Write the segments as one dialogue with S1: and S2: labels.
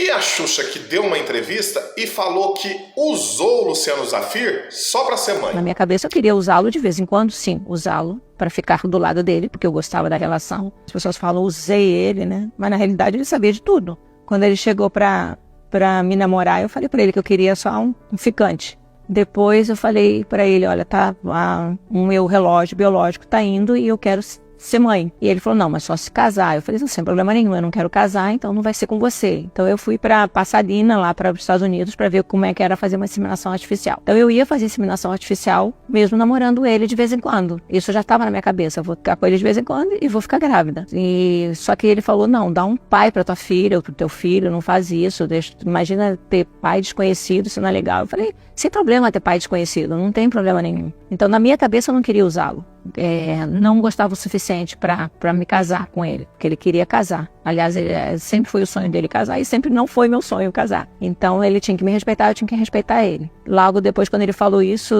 S1: E a Xuxa que deu uma entrevista e falou que usou o Luciano Zafir só para ser mãe.
S2: Na minha cabeça eu queria usá-lo de vez em quando, sim, usá-lo para ficar do lado dele, porque eu gostava da relação. As pessoas falam, usei ele, né? Mas na realidade ele sabia de tudo. Quando ele chegou pra me namorar, eu falei pra ele que eu queria só um ficante. Depois eu falei pra ele, olha, tá, o meu relógio biológico tá indo e eu quero ser mãe. E ele falou, não, mas só se casar. Eu falei, não, sem problema nenhum, eu não quero casar, então não vai ser com você. Então eu fui pra Pasadena, lá para os Estados Unidos, pra ver como é que era fazer uma inseminação artificial. Então eu ia fazer inseminação artificial, mesmo namorando ele de vez em quando. Isso já estava na minha cabeça, eu vou ficar com ele de vez em quando e vou ficar grávida. E só que ele falou, não, dá um pai pra tua filha ou pro teu filho, não faz isso. Imagina ter pai desconhecido, isso não é legal. Eu falei, sem problema ter pai desconhecido, não tem problema nenhum. Então na minha cabeça eu não queria usá-lo. Não gostava o suficiente para me casar com ele, porque ele queria casar. Aliás, sempre foi o sonho dele casar e sempre não foi meu sonho casar. Então ele tinha que me respeitar, eu tinha que respeitar ele. Logo depois, quando ele falou isso,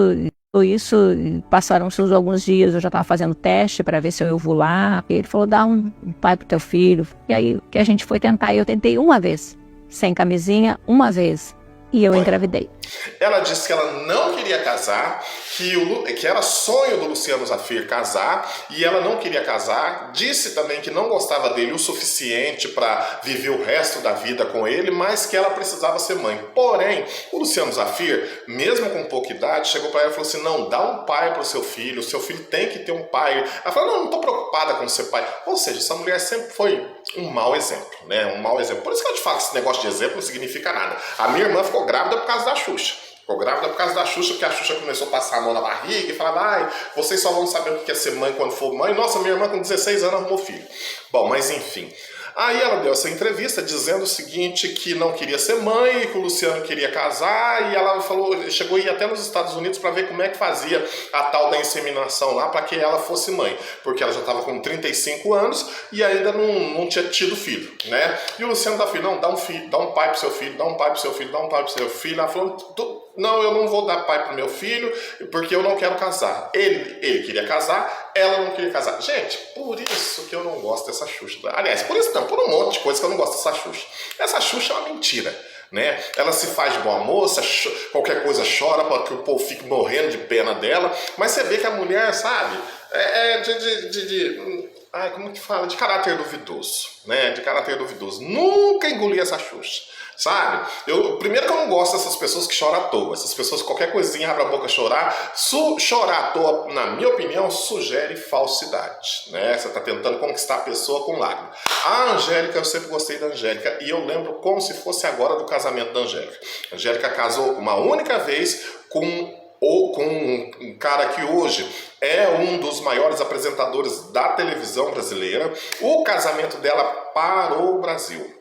S2: passaram-se alguns dias, eu já estava fazendo teste para ver se eu ia ovular. E ele falou, dá um pai pro teu filho. E aí que a gente foi tentar, e eu tentei uma vez, sem camisinha, uma vez. E eu engravidei.
S1: Ela disse que ela não queria casar, que era sonho do Luciano Zafir casar, e ela não queria casar. Disse também que não gostava dele o suficiente para viver o resto da vida com ele, mas que ela precisava ser mãe. Porém, o Luciano Zafir, mesmo com pouca idade, chegou para ela e falou assim, não, dá um pai para o seu filho tem que ter um pai. Ela falou, não estou preocupada com ser pai. Ou seja, essa mulher sempre foi um mau exemplo, né? Um mau exemplo. Por isso que eu te falo que esse negócio de exemplo não significa nada. A minha irmã ficou grávida por causa da Xuxa. Ficou grávida por causa da Xuxa, porque a Xuxa começou a passar a mão na barriga e falava, ai, vocês só vão saber o que é ser mãe quando for mãe. Nossa, minha irmã com 16 anos arrumou filho. Bom, mas enfim. Aí ela deu essa entrevista dizendo o seguinte, que não queria ser mãe, que o Luciano queria casar, e ela falou, chegou a ir até nos Estados Unidos para ver como é que fazia a tal da inseminação lá para que ela fosse mãe, porque ela já estava com 35 anos e ainda não tinha tido filho, né? E o Luciano da filha, não, dá um filho, dá um pai pro seu filho, dá um pai pro seu filho, dá um pai pro seu filho. Ela falou, não, eu não vou dar pai pro meu filho, porque eu não quero casar. Ele queria casar, ela não queria casar. Gente, por isso que eu não gosto dessa Xuxa. Aliás, por isso não, por um monte de coisa que eu não gosto dessa Xuxa. Essa Xuxa é uma mentira, né? Ela se faz de boa moça, qualquer coisa chora para que o povo fique morrendo de pena dela, mas você vê que a mulher, sabe, ai, como que fala? De caráter duvidoso, né? De caráter duvidoso. Nunca engoli essa Xuxa. Sabe? Primeiro que eu não gosto dessas pessoas que choram à toa. Essas pessoas que qualquer coisinha abre a boca a chorar. Chorar à toa, na minha opinião, sugere falsidade, né? Você está tentando conquistar a pessoa com lágrimas. A Angélica, eu sempre gostei da Angélica. E eu lembro como se fosse agora do casamento da Angélica. A Angélica casou uma única vez com um cara que hoje é um dos maiores apresentadores da televisão brasileira. O casamento dela parou o Brasil.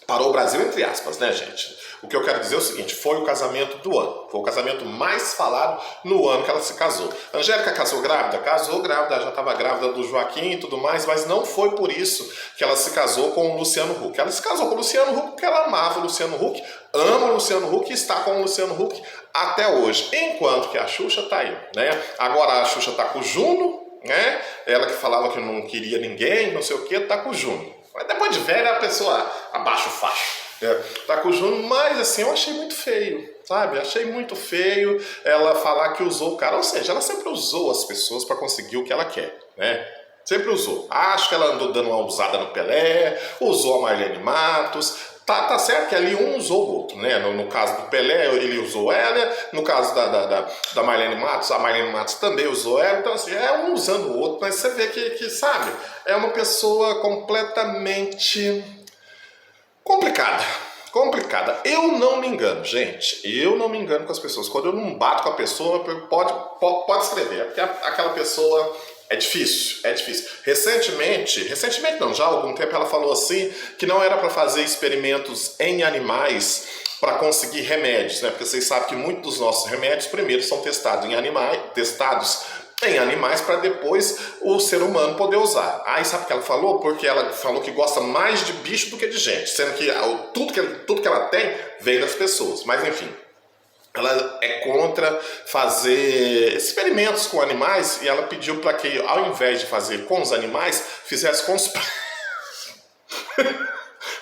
S1: Parou o Brasil entre aspas, né, gente? O que eu quero dizer é o seguinte, foi o casamento do ano. Foi o casamento mais falado no ano que ela se casou. A Angélica casou grávida? Casou grávida, já estava grávida do Joaquim e tudo mais, mas não foi por isso que ela se casou com o Luciano Huck. Ela se casou com o Luciano Huck porque ela amava o Luciano Huck, ama o Luciano Huck e está com o Luciano Huck até hoje. Enquanto que a Xuxa tá aí, né? Agora a Xuxa tá com o Juno, né? Ela que falava que não queria ninguém, não sei o que, tá com o Juno. Mas depois de velha a pessoa abaixa o facho. Tá com o Juno, mas assim, eu achei muito feio, sabe? Achei muito feio ela falar que usou o cara. Ou seja, ela sempre usou as pessoas para conseguir o que ela quer, né? Sempre usou. Acho que ela andou dando uma usada no Pelé, usou a Marlene Matos. Tá certo que ali um usou o outro, né? No caso do Pelé, ele usou ela. No caso da Marlene Matos, a Marlene Matos também usou ela. Então, assim, é um usando o outro, mas você vê que sabe, é uma pessoa completamente complicada. Eu não me engano, gente. Eu não me engano com as pessoas. Quando eu não bato com a pessoa, pode escrever. É porque aquela pessoa... É difícil. Recentemente não, já há algum tempo ela falou assim que não era para fazer experimentos em animais para conseguir remédios, né? Porque vocês sabem que muitos dos nossos remédios primeiro são testados em animais para depois o ser humano poder usar. Aí sabe o que ela falou? Porque ela falou que gosta mais de bicho do que de gente, sendo que tudo que ela tem vem das pessoas, mas enfim. Ela é contra fazer experimentos com animais e ela pediu para que, ao invés de fazer com os animais, fizesse com os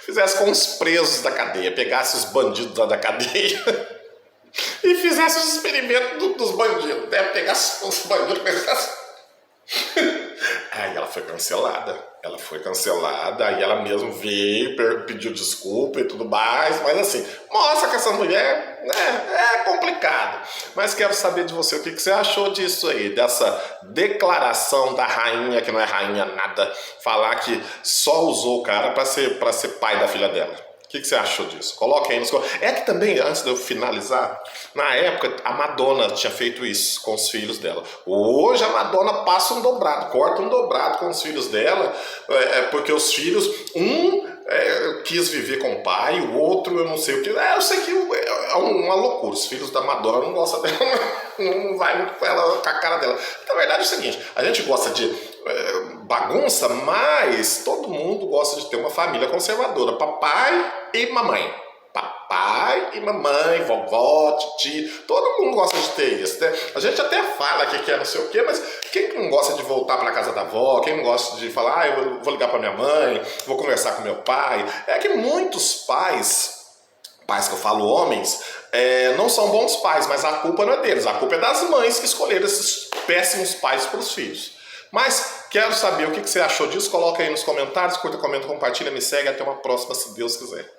S1: fizesse com os presos da cadeia, pegasse os bandidos da cadeia e fizesse os experimentos dos bandidos, né? Pegasse os bandidos, Aí ela foi cancelada. Aí ela mesmo veio, pediu desculpa e tudo mais, mas assim, mostra que essa mulher, né, é complicado. Mas quero saber de você, o que você achou disso aí, dessa declaração da rainha, que não é rainha nada, falar que só usou o cara para ser pai da filha dela. O que você achou disso? Coloque aí nos comentários. É que também, antes de eu finalizar, na época a Madonna tinha feito isso com os filhos dela. Hoje a Madonna passa um dobrado, corta um dobrado com os filhos dela, porque os filhos, quis viver com o pai, o outro eu não sei o que. Eu sei que é uma loucura. Os filhos da Madonna não gostam dela, não vai muito com ela, com a cara dela. Na verdade é o seguinte, a gente gosta de bagunça, mas todo mundo gosta de ter uma família conservadora, papai e mamãe. Papai e mamãe, vovó, titi, todo mundo gosta de ter isso, né? A gente até fala que quer não sei o quê, mas quem não gosta de voltar para casa da avó, quem não gosta de falar, eu vou ligar para minha mãe, vou conversar com meu pai, é que muitos pais que eu falo homens, não são bons pais, mas a culpa não é deles, a culpa é das mães que escolheram esses péssimos pais para os filhos. Mas quero saber o que você achou disso, coloca aí nos comentários, curta, comenta, compartilha, me segue, até uma próxima, se Deus quiser.